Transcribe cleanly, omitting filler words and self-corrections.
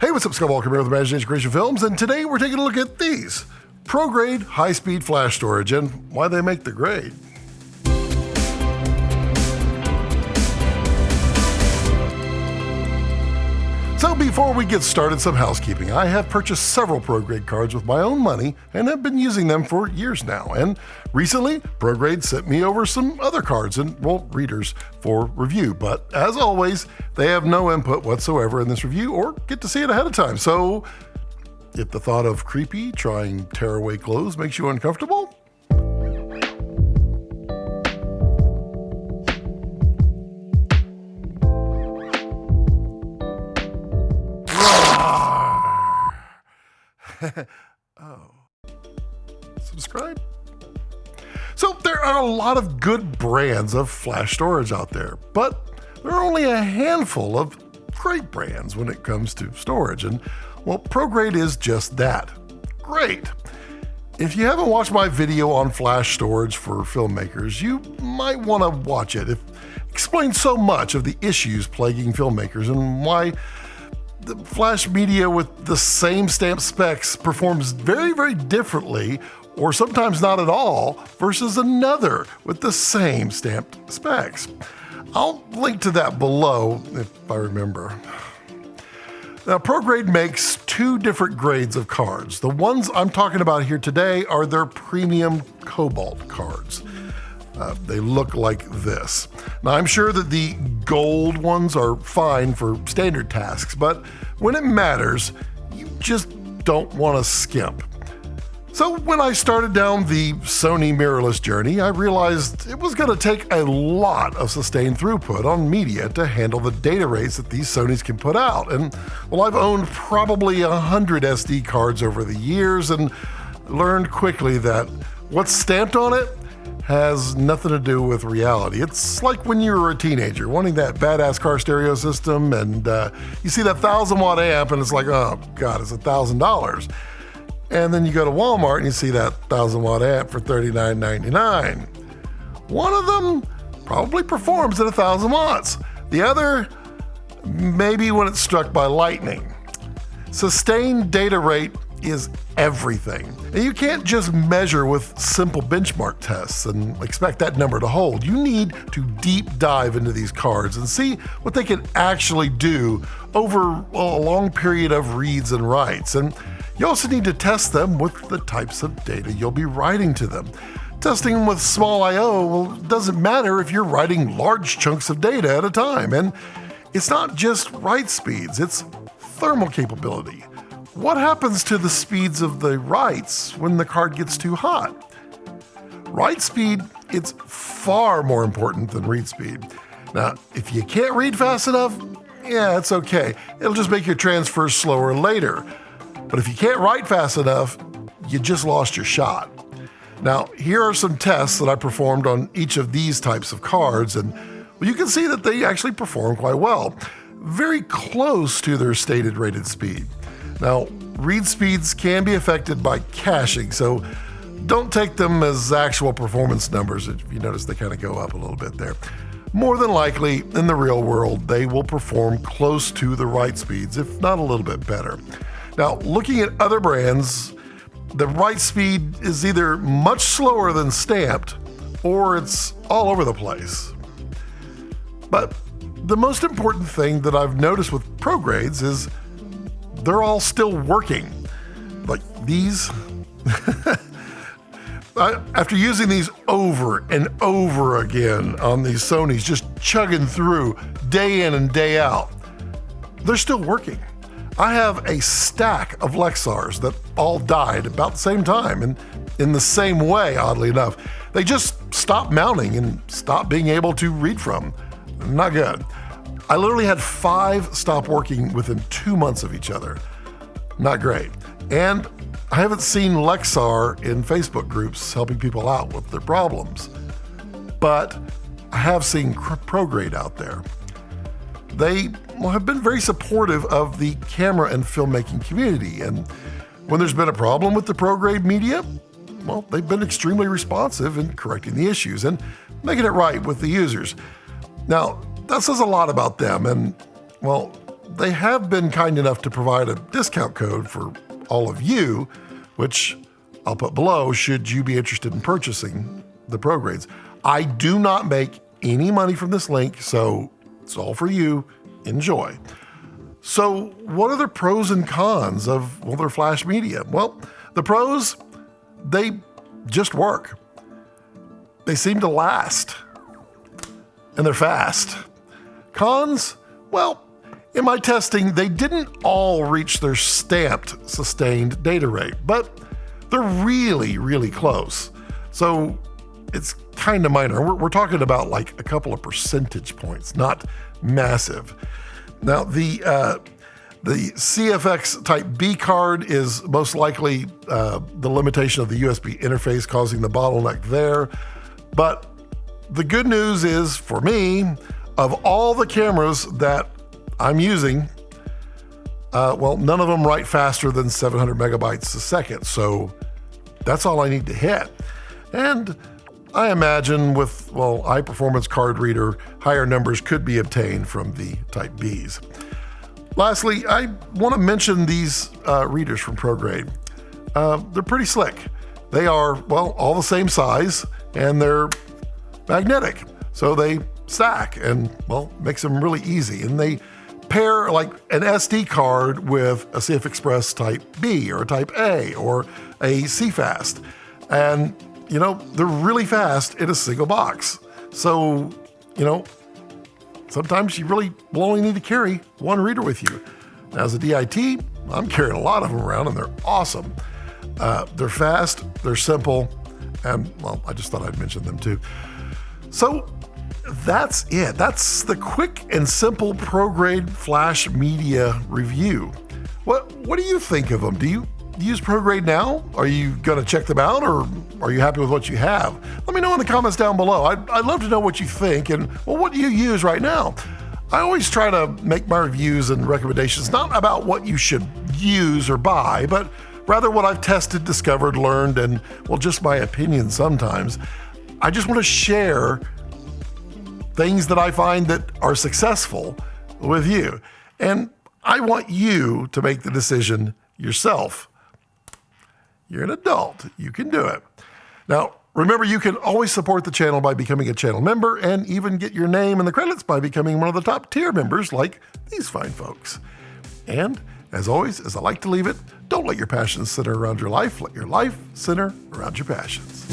Hey, what's up, Scott Walker here with Imagination Creation Films, and today we're taking a look at these ProGrade high-speed flash storage and why they make the grade. So before we get started, some housekeeping. I have purchased several ProGrade cards with my own money and have been using them for years now. And recently, ProGrade sent me over some other cards and, well, readers for review. But as always, they have no input whatsoever in this review or get to see it ahead of time. So if the thought of creepy trying tearaway clothes makes you uncomfortable, oh, subscribe. So there are a lot of good brands of flash storage out there, but there are only a handful of great brands when it comes to storage, and well, ProGrade is just that. Great. If you haven't watched my video on flash storage for filmmakers, you might want to watch it. It explains so much of the issues plaguing filmmakers and why the flash media with the same stamp specs performs very, very differently, or sometimes not at all, versus another with the same stamped specs. I'll link to that below if I remember. Now, ProGrade makes two different grades of cards. The ones I'm talking about here today are their premium cobalt cards. They look like this. Now, I'm sure that the gold ones are fine for standard tasks, but when it matters, you just don't want to skimp. So when I started down the Sony mirrorless journey, I realized it was going to take a lot of sustained throughput on media to handle the data rates that these Sonys can put out. And well, I've owned probably 100 SD cards over the years and learned quickly that what's stamped on it has nothing to do with reality. It's like when you were a teenager wanting that badass car stereo system and you see that 1,000-watt amp and it's like, oh God, it's $1,000. And then you go to Walmart and you see that 1,000-watt amp for $39.99. One of them probably performs at 1,000 watts. The other, maybe when it's struck by lightning. Sustained data rate is everything. And you can't just measure with simple benchmark tests and expect that number to hold. You need to deep dive into these cards and see what they can actually do over a long period of reads and writes. And you also need to test them with the types of data you'll be writing to them. Testing them with small I/O, well, doesn't matter if you're writing large chunks of data at a time. And it's not just write speeds, it's thermal capability. What happens to the speeds of the writes when the card gets too hot? Write speed, it's far more important than read speed. Now, if you can't read fast enough, yeah, it's okay. It'll just make your transfers slower later. But if you can't write fast enough, you just lost your shot. Now, here are some tests that I performed on each of these types of cards, and well, you can see that they actually perform quite well, very close to their stated rated speed. Now, read speeds can be affected by caching, so don't take them as actual performance numbers. If you notice, they kind of go up a little bit there. More than likely, in the real world, they will perform close to the write speeds, if not a little bit better. Now, looking at other brands, the write speed is either much slower than stamped, or it's all over the place. But the most important thing that I've noticed with ProGrades is they're all still working. Like these. After using these over and over again on these Sonys, just chugging through day in and day out, they're still working. I have a stack of Lexars that all died about the same time and in the same way, oddly enough. They just stopped mounting and stopped being able to read from. Not good. I literally had 5 stop working within 2 months of each other. Not great. And I haven't seen Lexar in Facebook groups helping people out with their problems. But I have seen ProGrade out there. They have been very supportive of the camera and filmmaking community. And when there's been a problem with the ProGrade media, well, they've been extremely responsive in correcting the issues and making it right with the users. Now, that says a lot about them, and well, they have been kind enough to provide a discount code for all of you, which I'll put below should you be interested in purchasing the ProGrades. I do not make any money from this link, so it's all for you. Enjoy. So what are the pros and cons of, well, their flash media? Well, the pros, they just work. They seem to last. And they're fast. Cons, well, in my testing, they didn't all reach their stamped sustained data rate, but they're really, really close. So it's kind of minor. We're talking about like a couple of percentage points, not massive. Now, the CFX Type B card is most likely the limitation of the USB interface causing the bottleneck there. But the good news is, for me, of all the cameras that I'm using, well, none of them write faster than 700 megabytes a second. So that's all I need to hit. And I imagine with, well, high performance card reader, higher numbers could be obtained from the Type Bs. Lastly, I want to mention these readers from ProGrade. They're pretty slick. They are, well, all the same size and they're magnetic. So they stack and, well, makes them really easy. And they pair like an SD card with a CF Express Type B or a Type A or a Cfast. And you know, they're really fast in a single box. So, you know, sometimes you really will only need to carry one reader with you. Now, as a DIT, I'm carrying a lot of them around and they're awesome. They're fast, they're simple, and well, I just thought I'd mention them too. So that's it. That's the quick and simple ProGrade Flash Media review. What do you think of them? Do you use ProGrade now? Are you going to check them out, or are you happy with what you have? Let me know in the comments down below. I'd love to know what you think and, well, what do you use right now? I always try to make my reviews and recommendations not about what you should use or buy, but rather what I've tested, discovered, learned, and, well, just my opinion sometimes. I just want to share things that I find that are successful with you. And I want you to make the decision yourself. You're an adult, you can do it. Now, remember, you can always support the channel by becoming a channel member and even get your name in the credits by becoming one of the top tier members like these fine folks. And as always, as I like to leave it, don't let your passions center around your life, let your life center around your passions.